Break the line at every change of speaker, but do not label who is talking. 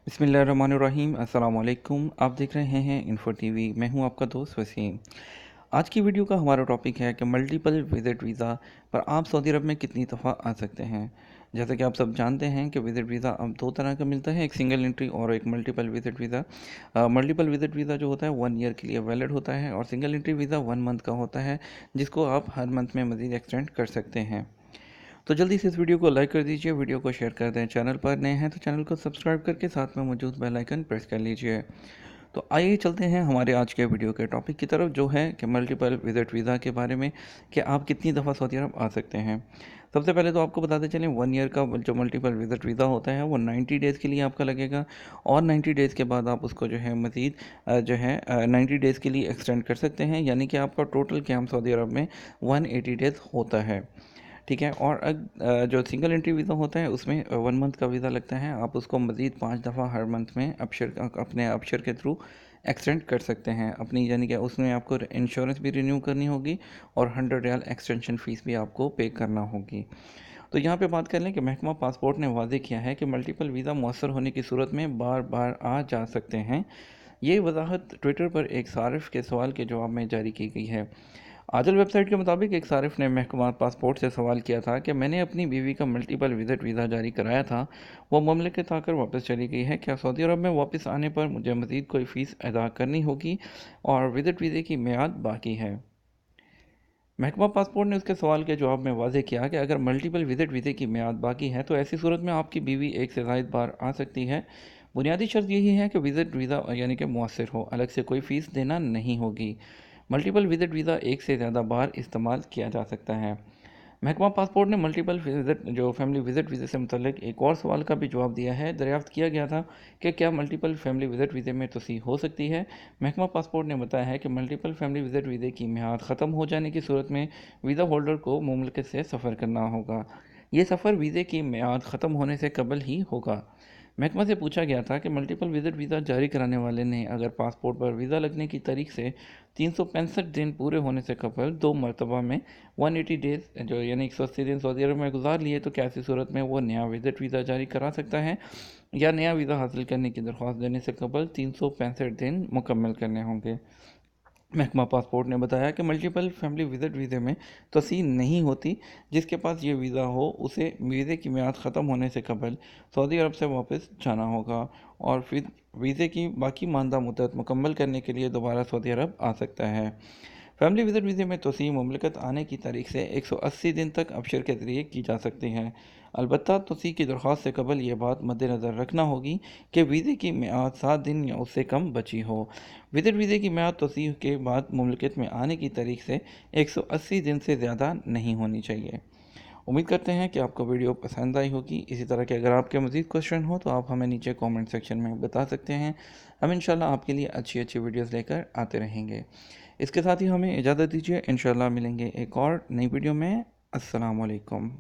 बिस्मिल्लाहिर्रहमानिर्रहीम। अस्सलाम वालेकुम। आप देख रहे हैं इन्फो टीवी। मैं हूं आपका दोस्त वसीम। आज की वीडियो का हमारा टॉपिक है कि मल्टीपल विज़िट वीज़ा पर आप सऊदी अरब में कितनी दफ़ा आ सकते हैं। जैसा कि आप सब जानते हैं कि विज़िट वीज़ा अब दो तरह का मिलता है, एक सिंगल एंट्री और एक multiple visit visa. Multiple visit visa जो होता है 1 ईयर के लिए वैलिड होता है और सिंगल एंट्री वीज़ा 1 मंथ का होता है, जिसको आप हर मंथ में मज़ीद एक्सटेंड कर सकते हैं। तो जल्दी से इस वीडियो को लाइक कर दीजिए, वीडियो को शेयर कर दें। चैनल पर नए हैं तो चैनल को सब्सक्राइब करके साथ में मौजूद बेल आइकन प्रेस कर लीजिए। तो आइए चलते हैं हमारे आज के वीडियो के टॉपिक की तरफ, जो है कि मल्टीपल विज़िट वीज़ा के बारे में, कि आप कितनी दफ़ा सऊदी अरब आ सकते हैं। सबसे पहले तो आपको बताते चलें, 1 ईयर का जो मल्टीपल विज़िट वीज़ा होता है वो 90 डेज़ के लिए आपका लगेगा और 90 डेज़ के बाद आप उसको जो है मज़ीद 90 डेज़ के लिए एक्सटेंड कर सकते हैं, यानी कि आपका टोटल कैम सऊदी अरब में 180 डेज़ होता है। ठीक है। और जो सिंगल एंट्री वीज़ा होता है उसमें 1 मंथ का वीज़ा लगता है। आप उसको मज़ीद 5 दफ़ा हर मंथ में अपने अपशर के थ्रू एक्सटेंड कर सकते हैं अपनी, यानी कि उसमें आपको इंश्योरेंस भी रिन्यू करनी होगी और 100 रियाल एक्सटेंशन फ़ीस भी आपको पे करना होगी। तो यहाँ पे बात कर लें कि महकमा पासपोर्ट ने वादे किया है कि मल्टीपल वीज़ा मौसर होने की सूरत में बार बार आ जा सकते हैं। ये वजाहत ट्विटर पर एक सारिफ के सवाल के जवाब में जारी की गई है। आजल वेबसाइट के मुताबिक एक सारिफ ने महकमा पासपोर्ट से सवाल किया था कि मैंने अपनी बीवी का मल्टीपल विज़िट वीज़ा जारी कराया था, वो मुमलिकत आकर वापस चली गई है, क्या सऊदी अरब में वापस आने पर मुझे मज़ीद कोई फ़ीस अदा करनी होगी और विज़िट वीज़े की मियाद बाकी है। महकमा पासपोर्ट ने उसके सवाल के जवाब में वाज़ेह किया कि अगर मल्टीपल विज़िट वीज़े की मियाद बाकी है तो ऐसी सूरत में आपकी बीवी एक से ज़ायद बार आ सकती है। बुनियादी शर्त यही है कि विज़िट वीज़ा यानी कि मुअस्सर हो, अलग से कोई फ़ीस देना नहीं होगी। मल्टीपल विज़िट वीज़ा एक से ज़्यादा बार इस्तेमाल किया जा सकता है। महकमा पासपोर्ट ने मल्टीपल विज़िट जो फैमिली विज़िट वीज़े से मुतल्लिक एक और सवाल का भी जवाब दिया है। दरियाफ्त किया गया था कि क्या मल्टीपल फैमिली विज़िट वीज़े में तोसी हो सकती है। महकमा पासपोर्ट ने बताया है कि मल्टीपल फैमिली विज़िट वीज़े की मियाद ख़त्म हो जाने की सूरत में वीज़ा होल्डर को मुमलिकत से सफ़र करना होगा। ये सफ़र वीज़े की मियाद ख़त्म होने से कबल ही होगा। महकमा से पूछा गया था कि मल्टीपल विज़िट वीज़ा जारी कराने वाले ने अगर पासपोर्ट पर वीज़ा लगने की तारीख से 365 दिन पूरे होने से कबल 2 मरतबा में 180 डेज़ जो यानी 180 दिन सऊदी अरब में गुजार लिए, तो क्या ऐसी सूरत में वो नया विज़िट वीज़ा जारी करा सकता है, या नया वीज़ा हासिल करने की दरख्वास्त देने से कबल 365 दिन मुकम्मल करने होंगे। महकमा पासपोर्ट ने बताया कि मल्टीपल फैमिली विज़िट वीज़े में तोसी नहीं होती। जिसके पास ये वीज़ा हो उसे वीज़े की मियाद ख़त्म होने से कबल सऊदी अरब से वापस जाना होगा और फिर वीज़े की बाकी मानदा मुद्दत मुकम्मल करने के लिए दोबारा सऊदी अरब आ सकता है। फैमिली विज़िट वीज़े में तोसी मुमलिकत आने की तारीख से 180 दिन तक अबशर के ज़रिए की जा सकती है। अलबत्ता तोसी की दरख्वास्त से कबल ये बात मद्देनज़र रखना होगी कि वीज़े की मियाद 7 दिन या उससे कम बची हो। विज़िट वीज़े की मियाद तोसी के बाद मुमलिकत में आने की तारीख से 180 दिन से ज़्यादा नहीं होनी चाहिए। उम्मीद करते हैं कि आपको वीडियो पसंद आई होगी। इसी तरह के अगर आपके मज़ीद क्वेश्चन हो तो आप हमें नीचे कमेंट सेक्शन में बता सकते हैं। हम इंशाल्लाह आपके लिए अच्छी अच्छी वीडियोस लेकर आते रहेंगे। इसके साथ ही हमें इजाज़त दीजिए, इंशाल्लाह मिलेंगे एक और नई वीडियो में। अस्सलाम वालेकुम।